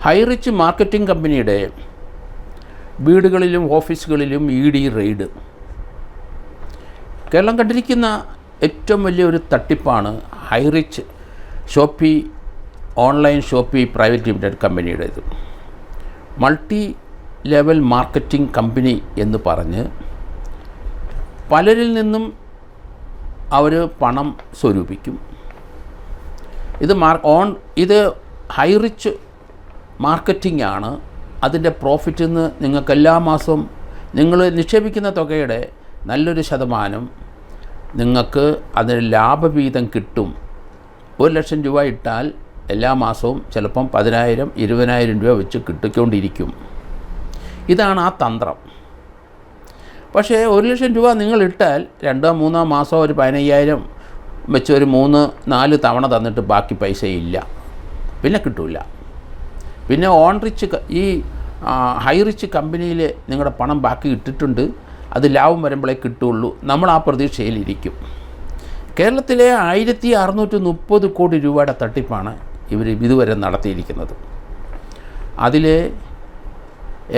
Highrich marketing കമ്പനിയുടെ വീടുകളിലും ഓഫീസുകളിലും ED റെയ്ഡ്. കേരളം കണ്ടിരിക്കുന്ന ഏറ്റവും വലിയൊരു തട്ടിപ്പാണ് high rich online shoppy private limited കമ്പനിയുടേത്. മൾട്ടി ലെവൽ മാർക്കറ്റിംഗ് കമ്പനി എന്ന് പറഞ്ഞ് പലരിൽ അവർ പണം സ്വരൂപിക്കും. ഇത് ഹൈറിച്ച് മാർക്കറ്റിംഗ് ആണ്. അതിൻ്റെ പ്രോഫിറ്റിൽ നിന്ന് നിങ്ങൾക്ക് എല്ലാ മാസവും നിങ്ങൾ നിക്ഷേപിക്കുന്ന തുകയുടെ നല്ലൊരു ശതമാനം നിങ്ങൾക്ക് അതിന് ലാഭവിഹിതം കിട്ടും. 1,00,000 രൂപ ഇട്ടാൽ എല്ലാ മാസവും ചിലപ്പം 10,000 20,000 രൂപ വെച്ച് കിട്ടിക്കൊണ്ടിരിക്കും. ഇതാണ് ആ തന്ത്രം. പക്ഷേ 1,00,000 രൂപ നിങ്ങൾ ഇട്ടാൽ 2-3 മാസം ഒരു 15,000 വെച്ച് ഒരു 3-4 തവണ തന്നിട്ട് ബാക്കി പൈസ ഇല്ല, പിന്നെ കിട്ടില്ല. പിന്നെ ഹൈറിച്ച് കമ്പനിയിൽ നിങ്ങളുടെ പണം ബാക്കി ഇട്ടിട്ടുണ്ട്, അത് ലാഭം വരുമ്പോഴേ കിട്ടുള്ളൂ. നമ്മൾ ആ പ്രതീക്ഷയിലിരിക്കും. കേരളത്തിലെ 1,630 കോടി രൂപയുടെ തട്ടിപ്പാണ് ഇവർ ഇതുവരെ നടത്തിയിരിക്കുന്നത്. അതിൽ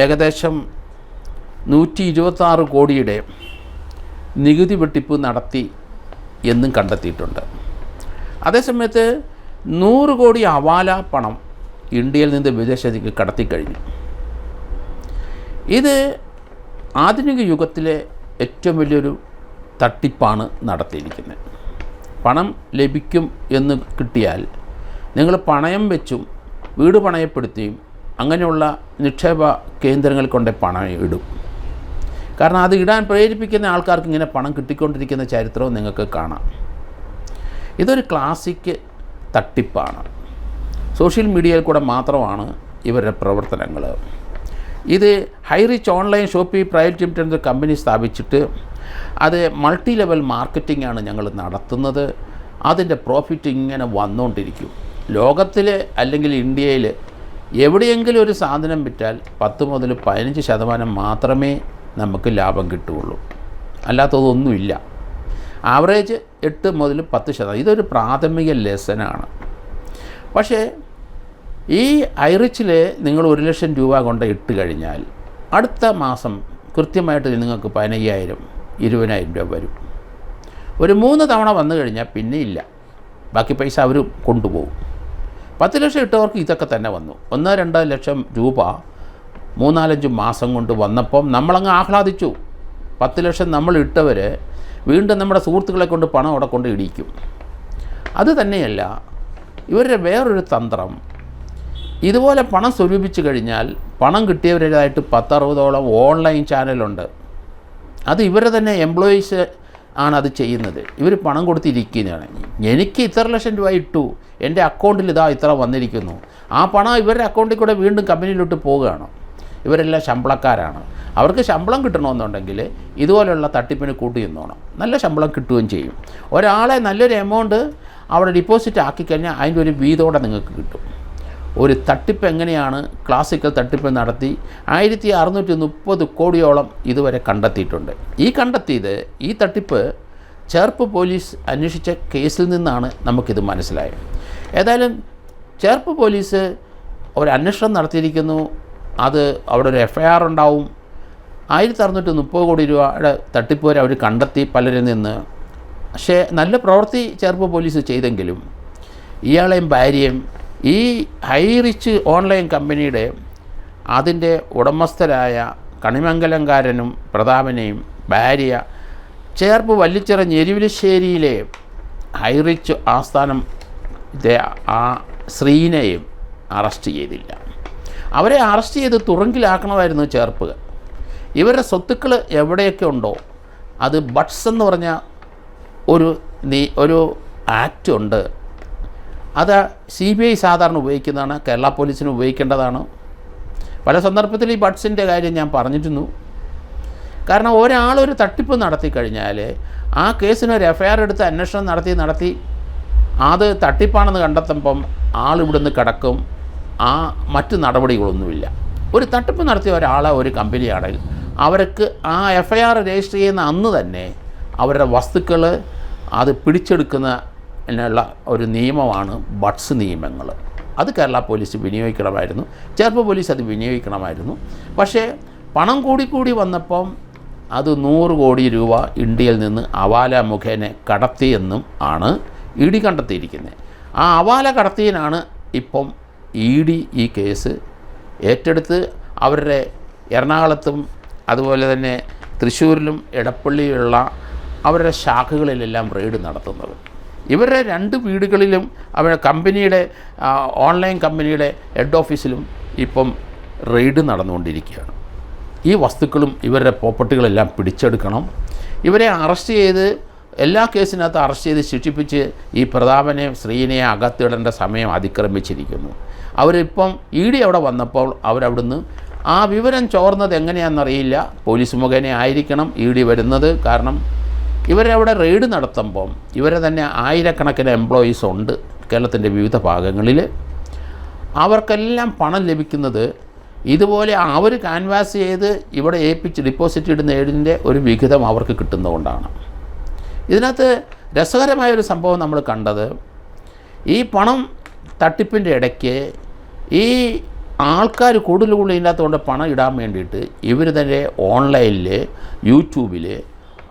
ഏകദേശം 126 കോടിയുടെ നികുതി വെട്ടിപ്പ് നടത്തി എന്നും കണ്ടെത്തിയിട്ടുണ്ട്. അതേസമയത്ത് 100 കോടി ഹവാല പണം ഇന്ത്യയിൽ നിന്ന് വിദേശത്തേക്ക് കടത്തിക്കഴിഞ്ഞു. ഇത് ആധുനിക യുഗത്തിലെ ഏറ്റവും വലിയൊരു തട്ടിപ്പാണ് നടത്തിയിരിക്കുന്നത്. പണം ലഭിക്കും എന്ന് കിട്ടിയാൽ നിങ്ങൾ പണയം വെച്ചും വീട് പണയപ്പെടുത്തിയും അങ്ങനെയുള്ള നിക്ഷേപ കേന്ദ്രങ്ങളിൽ കൊണ്ട് പണം ഇടും. കാരണം അത് ഇടാൻ പ്രേരിപ്പിക്കുന്ന ആൾക്കാർക്ക് ഇങ്ങനെ പണം കിട്ടിക്കൊണ്ടിരിക്കുന്ന ചരിത്രവും നിങ്ങൾക്ക് കാണാം. ഇതൊരു ക്ലാസിക് തട്ടിപ്പാണ്. സോഷ്യൽ മീഡിയയിൽ കൂടെ മാത്രമാണ് ഇവരുടെ പ്രവർത്തനങ്ങൾ. ഇത് high rich online shoppy private limited company സ്ഥാപിച്ചിട്ട് അത് മൾട്ടി ലെവൽ മാർക്കറ്റിംഗ് ആണ് ഞങ്ങൾ നടത്തുന്നത്. അതിൻ്റെ പ്രോഫിറ്റ് ഇങ്ങനെ വന്നുകൊണ്ടിരിക്കും. ലോകത്തിൽ അല്ലെങ്കിൽ ഇന്ത്യയിൽ എവിടെയെങ്കിലും ഒരു സാധനം വിറ്റാൽ 10 മുതൽ 15% മാത്രമേ നമുക്ക് ലാഭം കിട്ടുകയുള്ളൂ, അല്ലാത്തതൊന്നുമില്ല. ആവറേജ് 8 മുതൽ 10%. ഇതൊരു പ്രാഥമിക ലെസനാണ്. പക്ഷേ ഈ ഹൈറിച്ചിൽ നിങ്ങൾ 1,00,000 രൂപ കൊണ്ട് ഇട്ട് കഴിഞ്ഞാൽ അടുത്ത മാസം കൃത്യമായിട്ട് നിങ്ങൾക്ക് 15,000 20,000 രൂപ വരും. ഒരു 3 തവണ വന്നു കഴിഞ്ഞാൽ പിന്നെ ഇല്ല, ബാക്കി പൈസ അവർ കൊണ്ടുപോകും. 10 ലക്ഷം ഇട്ടവർക്ക് ഇതൊക്കെ തന്നെ വന്നു. 1-2 ലക്ഷം രൂപ 3-4 മാസം കൊണ്ട് വന്നപ്പം നമ്മളങ്ങ് ആഹ്ലാദിച്ചു. 10 ലക്ഷം നമ്മൾ ഇട്ടവർ വീണ്ടും നമ്മുടെ സുഹൃത്തുക്കളെ കൊണ്ട് പണം അവിടെ കൊണ്ട് ഇടിക്കും. അത് തന്നെയല്ല ഇവരുടെ വേറൊരു തന്ത്രം. ഇതുപോലെ പണം സ്വരൂപിച്ച് കഴിഞ്ഞാൽ പണം കിട്ടിയവരുടേതായിട്ട് 10-60ഓളം ഓൺലൈൻ ചാനലുണ്ട്. അത് ഇവരെ തന്നെ എംപ്ലോയീസ് ആണ് അത് ചെയ്യുന്നത്. ഇവർ പണം കൊടുത്തിരിക്കുന്നതാണ്. എനിക്ക് ഇത്ര ലക്ഷം രൂപ ഇട്ടു, എൻ്റെ അക്കൗണ്ടിൽ ഇത്ര വന്നിരിക്കുന്നു. ആ പണം ഇവരുടെ അക്കൗണ്ടിൽ കൂടെ വീണ്ടും കമ്പനിയിലോട്ട് പോവുകയാണ്. ഇവരെല്ലാം ശമ്പളക്കാരാണ്. അവർക്ക് ശമ്പളം കിട്ടണമെന്നുണ്ടെങ്കിൽ ഇതുപോലെയുള്ള തട്ടിപ്പിന് കൂട്ടി നിന്നോണം. നല്ല ശമ്പളം കിട്ടുകയും ചെയ്യും. ഒരാളെ നല്ലൊരു എമൗണ്ട് അവിടെ ഡിപ്പോസിറ്റ് ആക്കിക്കഴിഞ്ഞാൽ അതിൻ്റെ ഒരു വീതോടെ നിങ്ങൾക്ക് കിട്ടും. ഒരു തട്ടിപ്പ് എങ്ങനെയാണ് ക്ലാസിക്കൽ തട്ടിപ്പ് നടത്തി 1,630 കോടിയോളം ഇതുവരെ കണ്ടെത്തിയിട്ടുണ്ട്. ഈ തട്ടിപ്പ് ചേർപ്പ് പോലീസ് അന്വേഷിച്ച കേസിൽ നിന്നാണ് നമുക്കിത് മനസ്സിലായത്. ഏതായാലും ചേർപ്പ് പോലീസ് ഒരു അന്വേഷണം നടത്തിയിരിക്കുന്നു. അത് അവിടെ ഒരു FIR ഉണ്ടാവും. 1,630 കോടി രൂപയുടെ തട്ടിപ്പ് വരെ അവർ കണ്ടെത്തി പലരിൽ നിന്ന്. പക്ഷേ നല്ല പ്രവൃത്തി ചേർപ്പ് പോലീസ് ചെയ്തെങ്കിലും ഇയാളെയും ഭാര്യയും ഈ ഹൈറിച്ച് ഓൺലൈൻ കമ്പനിയുടെ അതിൻ്റെ ഉടമസ്ഥരായ കണിമംഗലംകാരനും പ്രതാപനെയും ഭാര്യ ചേർപ്പ് വല്ലിച്ചിറ ഞെരുവിലശ്ശേരിയിലെ ഹൈറിച്ച് ആസ്ഥാനം ആ ശ്രീനെയും അറസ്റ്റ് ചെയ്തില്ല. അവരെ അറസ്റ്റ് ചെയ്ത് തുറങ്കിലാക്കണമായിരുന്നു ചേർപ്പ്. ഇവരുടെ സ്വത്തുക്കൾ എവിടെയൊക്കെ ഉണ്ടോ അത് ബട്ട്സ് എന്ന് പറഞ്ഞ ഒരു ആക്റ്റ് ഉണ്ട്. അത് CBI സാധാരണ ഉപയോഗിക്കുന്നതാണ്, കേരള പോലീസിന് ഉപയോഗിക്കേണ്ടതാണ്. പല സന്ദർഭത്തിൽ ഈ ബട്ട്സിൻ്റെ കാര്യം ഞാൻ പറഞ്ഞിരുന്നു. കാരണം ഒരാളൊരു തട്ടിപ്പ് നടത്തി കഴിഞ്ഞാൽ ആ കേസിനൊരു FIR എടുത്ത് അന്വേഷണം നടത്തി അത് തട്ടിപ്പാണെന്ന് കണ്ടെത്തുമ്പം ആളിവിടുന്ന് കിടക്കും. മറ്റ് നടപടികളൊന്നുമില്ല. ഒരു തട്ടിപ്പ് നടത്തിയ ഒരാളെ ഒരു കമ്പനിയാണെങ്കിൽ അവർക്ക് ആ FIR രജിസ്റ്റർ ചെയ്യുന്ന അന്ന് തന്നെ അവരുടെ വസ്തുക്കൾ അത് പിടിച്ചെടുക്കുന്ന ഒരു നിയമമാണ് ബട്ട്സ് നിയമങ്ങൾ. അത് കേരള പോലീസ് വിനിയോഗിക്കണമായിരുന്നു, ചേർപ്പ് പോലീസ് അത് വിനിയോഗിക്കണമായിരുന്നു. പക്ഷേ പണം കൂടി വന്നപ്പം അത് 100 കോടി രൂപ ഇന്ത്യയിൽ നിന്ന് അവാല മുഖേന കടത്തിയെന്നും ആണ് ഇ ഡി കണ്ടെത്തിയിരിക്കുന്നത്. ആ അവാല കടത്തിയതിനാണ് ഇപ്പം ഇ ഡി ഈ കേസ് ഏറ്റെടുത്ത് അവരുടെ എറണാകുളത്തും അതുപോലെ തന്നെ തൃശ്ശൂരിലും എടപ്പള്ളിയിലുള്ള അവരുടെ ശാഖകളിലെല്ലാം റെയ്ഡ് നടത്തുന്നത്. ഇവരുടെ 2 വീടുകളിലും അവരുടെ കമ്പനിയുടെ ഓൺലൈൻ കമ്പനിയുടെ ഹെഡ് ഓഫീസിലും ഇപ്പം റെയ്ഡ് നടന്നുകൊണ്ടിരിക്കുകയാണ്. ഈ വസ്തുക്കളും ഇവരുടെ പ്രോപ്പർട്ടികളെല്ലാം പിടിച്ചെടുക്കണം. ഇവരെ അറസ്റ്റ് ചെയ്ത് എല്ലാ കേസിനകത്ത് അറസ്റ്റ് ചെയ്ത് ശിക്ഷിപ്പിച്ച് ഈ പ്രതാപനെ ശ്രീനെ അകത്തിടേണ്ട സമയം അതിക്രമിച്ചിരിക്കുന്നു. അവരിപ്പം ഇ ഡി അവിടെ വന്നപ്പോൾ അവരവിടുന്ന് ആ വിവരം ചോർന്നത് എങ്ങനെയാണെന്നറിയില്ല, പോലീസ് മുഖേന ആയിരിക്കണം ഇ ഡി വരുന്നത്. കാരണം ഇവരവിടെ റെയ്ഡ് നടത്തുമ്പം ഇവരെ തന്നെ ആയിരക്കണക്കിന് എംപ്ലോയീസ് ഉണ്ട് കേരളത്തിൻ്റെ വിവിധ ഭാഗങ്ങളിൽ. അവർക്കെല്ലാം പണം ലഭിക്കുന്നത് ഇതുപോലെ അവർ ക്യാൻവാസ് ചെയ്ത് ഇവിടെ ഏൽപ്പിച്ച് ഡിപ്പോസിറ്റ് ഇടുന്ന ഏടിൻ്റെ ഒരു വിഹിതം അവർക്ക് കിട്ടുന്നതുകൊണ്ടാണ്. ഇതിനകത്ത് രസകരമായൊരു സംഭവം നമ്മൾ കണ്ടത്, ഈ പണം തട്ടിപ്പിൻ്റെ ഇടയ്ക്ക് ഈ ആൾക്കാർ കൂടുതൽ ഇതിനകത്തുകൊണ്ട് പണം ഇടാൻ വേണ്ടിയിട്ട് ഇവർ തന്നെ ഓൺലൈനിൽ യൂട്യൂബിൽ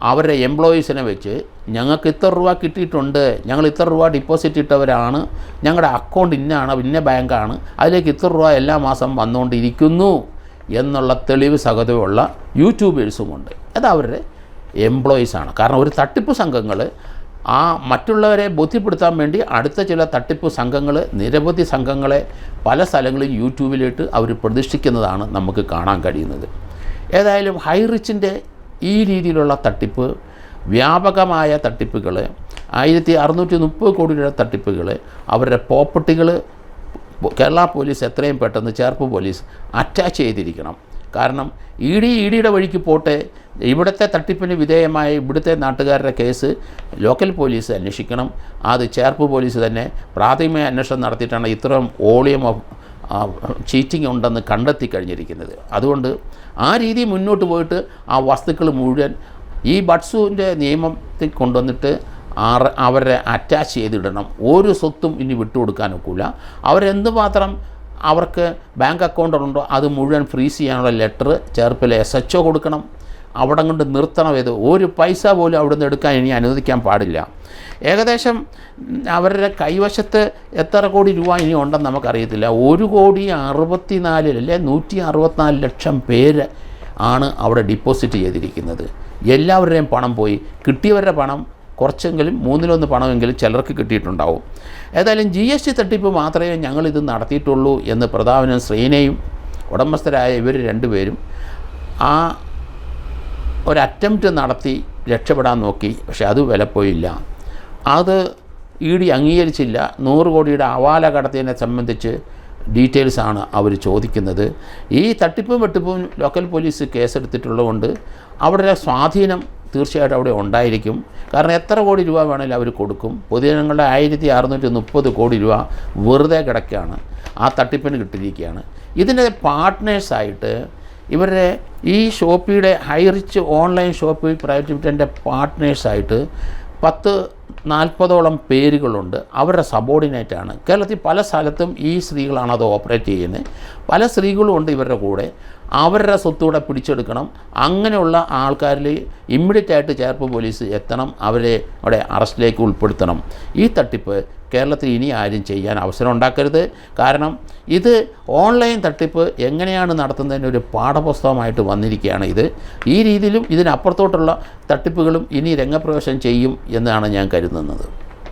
അവരുടെ എംപ്ലോയീസിനെ വെച്ച് ഞങ്ങൾക്ക് ഇത്ര രൂപ കിട്ടിയിട്ടുണ്ട്, ഞങ്ങൾ ഇത്ര രൂപ ഡിപ്പോസിറ്റ് ഇട്ടവരാണ്, ഞങ്ങളുടെ അക്കൗണ്ട് ഇന്നാണ്, ഇന്ന ബാങ്കാണ്, അതിലേക്ക് ഇത്ര രൂപ എല്ലാ മാസം വന്നുകൊണ്ടിരിക്കുന്നു എന്നുള്ള തെളിവ് സഹിതമുള്ള യൂട്യൂബേഴ്സുമുണ്ട്. അത് അവരുടെ എംപ്ലോയീസാണ്. കാരണം ഒരു തട്ടിപ്പ് സംഘങ്ങൾ ആ മറ്റുള്ളവരെ ബോധ്യപ്പെടുത്താൻ വേണ്ടി അടുത്ത ചില തട്ടിപ്പ് സംഘങ്ങൾ നിരവധി സംഘങ്ങളെ പല സ്ഥലങ്ങളിൽ യൂട്യൂബിലിട്ട് അവർ പ്രതിഷ്ഠിക്കുന്നതാണ് നമുക്ക് കാണാൻ കഴിയുന്നത്. ഏതായാലും ഹൈ റിച്ചിൻ്റെ ഈ രീതിയിലുള്ള തട്ടിപ്പ്, വ്യാപകമായ തട്ടിപ്പുകൾ, 1630 കോടി രൂപ തട്ടിപ്പുകൾ, അവരുടെ പ്രോപ്പർട്ടികൾ കേരള പോലീസ് എത്രയും പെട്ടെന്ന് ചേർപ്പ് പോലീസ് അറ്റാച്ച് ചെയ്തിരിക്കണം. കാരണം ഇ ഡിയുടെ വഴിക്ക് പോട്ടെ, ഇവിടുത്തെ തട്ടിപ്പിന് വിധേയമായ ഇവിടുത്തെ നാട്ടുകാരുടെ കേസ് ലോക്കൽ പോലീസ് അന്വേഷിക്കണം. അത് ചേർപ്പ് പോലീസ് തന്നെ പ്രാഥമിക അന്വേഷണം നടത്തിയിട്ടാണ് ഇത്രയും വോളിയം ഓഫ് ചീറ്റിംഗ് ഉണ്ടെന്ന് കണ്ടെത്തി കഴിഞ്ഞിരിക്കുന്നത്. അതുകൊണ്ട് ആ രീതി മുന്നോട്ട് പോയിട്ട് ആ വസ്തുക്കൾ മുഴുവൻ ഈ ബട്സുവിൻ്റെ നിയമത്തിൽ കൊണ്ടുവന്നിട്ട് അവരെ അറ്റാച്ച് ചെയ്തിടണം. ഒരു സ്വത്തും ഇനി വിട്ടുകൊടുക്കാനൊക്കില്ല. അവരെന്തുമാത്രം അവർക്ക് ബാങ്ക് അക്കൗണ്ടുണ്ടോ അത് മുഴുവൻ ഫ്രീസ് ചെയ്യാനുള്ള ലെറ്റർ ചേർപ്പിലെ SHO കൊടുക്കണം. അവിടെ കൊണ്ട് നിർത്തണം. ഇത് ഒരു പൈസ പോലും അവിടെ നിന്ന് എടുക്കാൻ ഇനി അനുവദിക്കാൻ പാടില്ല. ഏകദേശം അവരുടെ കൈവശത്ത് എത്ര കോടി രൂപ ഇനി ഉണ്ടെന്ന് നമുക്കറിയത്തില്ല. 1,64,000,000 അല്ലെ 164 ലക്ഷം പേര് ആണ് അവിടെ ഡിപ്പോസിറ്റ് ചെയ്തിരിക്കുന്നത്. എല്ലാവരുടെയും പണം പോയി. കിട്ടിയവരുടെ പണം കുറച്ചെങ്കിലും 1/3 പണമെങ്കിലും ചിലർക്ക് കിട്ടിയിട്ടുണ്ടാവും. ഏതായാലും GST തട്ടിപ്പ് മാത്രമേ ഞങ്ങളിത് നടത്തിയിട്ടുള്ളൂ എന്ന് പ്രതാപനും ശ്രീനയും ഉടമസ്ഥരായ ഇവർ 2 പേരും ആ ഒരു അറ്റംപ്റ്റ് നടത്തി രക്ഷപ്പെടാൻ നോക്കി. പക്ഷെ അത് വിലപ്പോയില്ല. അത് ഇ ഡി അംഗീകരിച്ചില്ല. 100 കോടിയുടെ അവാല കടത്തിയതിനെ സംബന്ധിച്ച് ഡീറ്റെയിൽസാണ് അവർ ചോദിക്കുന്നത്. ഈ തട്ടിപ്പും വെട്ടിപ്പും ലോക്കൽ പോലീസ് കേസെടുത്തിട്ടുള്ളതുകൊണ്ട് അവരുടെ സ്വാധീനം തീർച്ചയായിട്ടും അവിടെ ഉണ്ടായിരിക്കും. കാരണം എത്ര കോടി രൂപ വേണമെങ്കിലും അവർ കൊടുക്കും. പൊതുജനങ്ങളുടെ 1630 കോടി രൂപ വെറുതെ കിടക്കുകയാണ്, ആ തട്ടിപ്പിന് കിട്ടിയിരിക്കുകയാണ്. ഇതിൻ്റെ പാർട്ട്നേഴ്സായിട്ട് ഇവരുടെ ഈ ഷോപ്പിയുടെ high rich online shop private ലിമിറ്റഡിൻ്റെ പാർട്ട്നേഴ്സായിട്ട് 10-40ഓളം പേരുകളുണ്ട്. അവരുടെ സബോർഡിനേറ്റാണ്. കേരളത്തിൽ പല സ്ഥലത്തും ഈ സ്ത്രീകളാണ് അത് ഓപ്പറേറ്റ് ചെയ്യുന്നത്. പല സ്ത്രീകളും ഉണ്ട് ഇവരുടെ കൂടെ. അവരുടെ സ്വത്തൂടെ പിടിച്ചെടുക്കണം. അങ്ങനെയുള്ള ആൾക്കാരിൽ ഇമ്മീഡിയറ്റായിട്ട് ചേർപ്പ് പോലീസ് എത്തണം. അവരെ അവിടെ അറസ്റ്റിലേക്ക് ഉൾപ്പെടുത്തണം. ഈ തട്ടിപ്പ് കേരളത്തിൽ ഇനി ആരും ചെയ്യാൻ അവസരം ഉണ്ടാക്കരുത്. കാരണം ഇത് ഓൺലൈൻ തട്ടിപ്പ് എങ്ങനെയാണ് നടത്തുന്നതിനൊരു പാഠപുസ്തകമായിട്ട് വന്നിരിക്കുകയാണ്. ഈ രീതിയിലും ഇതിനപ്പുറത്തോട്ടുള്ള തട്ടിപ്പുകളും ഇനി രംഗപ്രവേശം ചെയ്യും എന്നാണ് ഞാൻ കരുതുന്നത്.